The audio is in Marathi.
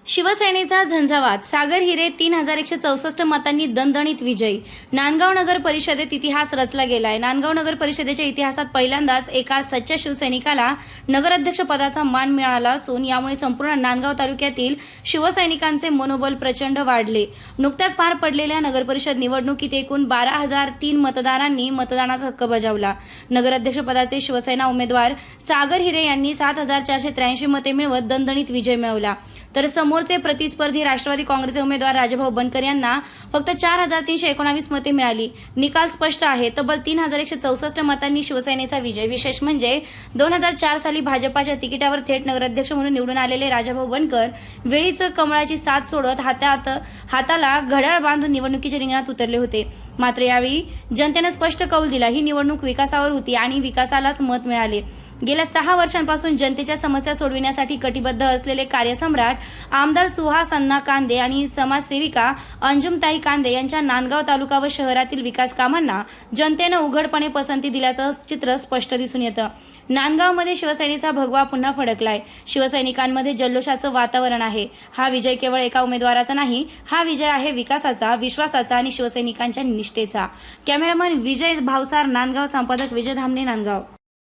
शिवसेनेचा झंझावात, सागर हिरे 3164 मतांनी दणदणीत विजयी. नांदगाव नगर परिषदेत इतिहास रचला गेलाय. नांदगाव नगर परिषदेच्या इतिहासात पहिल्यांदाच एका सच्च्या शिवसैनिकाला नगराध्यक्ष पदाचा मान मिळाला असून यामुळे संपूर्ण नांदगाव तालुक्यातील शिवसैनिकांचे मनोबल प्रचंड वाढले. नुकत्याच पार पडलेल्या नगरपरिषद निवडणुकीत एकूण 12,003 मतदारांनी मतदानाचा हक्क बजावला. नगराध्यक्ष पदाचे शिवसेना उमेदवार सागर हिरे यांनी 7,483 मते मिळवत दणदणीत विजय मिळवला. तर समोरचे प्रतिस्पर्धी राष्ट्रवादी काँग्रेसचे उमेदवार राजाभाऊ बनकर यांना फक्त 4,319 मते मिळाली. निकाल स्पष्ट आहे. तब्बल 3,164 मतांनी शिवसेनेचा विजय. विशेष म्हणजे 2004 साली भाजपाच्या तिकिटावर थेट नगराध्यक्ष म्हणून निवडून आलेले राजाभाऊ बनकर वेळीच कमळाची साथ सोडत हाताला घड्याळ बांधून निवडणुकीच्या रिंगणात उतरले होते. मात्र यावेळी जनतेने स्पष्ट कौल दिला. ही निवडणूक विकासावर होती आणि विकासालाच मत मिळाले. गेल्या 6 वर्षांपासून जनतेच्या समस्या सोडविण्यासाठी कटिबद्ध असलेले कार्यसम्राट आमदार सुहास अण्णा कांदे आणि समाजसेविका अंजुमताई कांदे यांच्या नांदगाव तालुका व शहरातील विकास कामांना जनतेनं उघडपणे पसंती दिल्याचं चित्र स्पष्ट दिसून येतं. नांदगावमध्ये शिवसेनेचा भगवा पुन्हा फडकलाय. शिवसैनिकांमध्ये जल्लोषाचं वातावरण आहे. हा विजय केवळ एका उमेदवाराचा नाही, हा विजय आहे विकासाचा, विश्वासाचा आणि शिवसैनिकांच्या निष्ठेचा. कॅमेरामन विजय भावसार, नांदगाव. संपादक विजय धामणे, नांदगाव.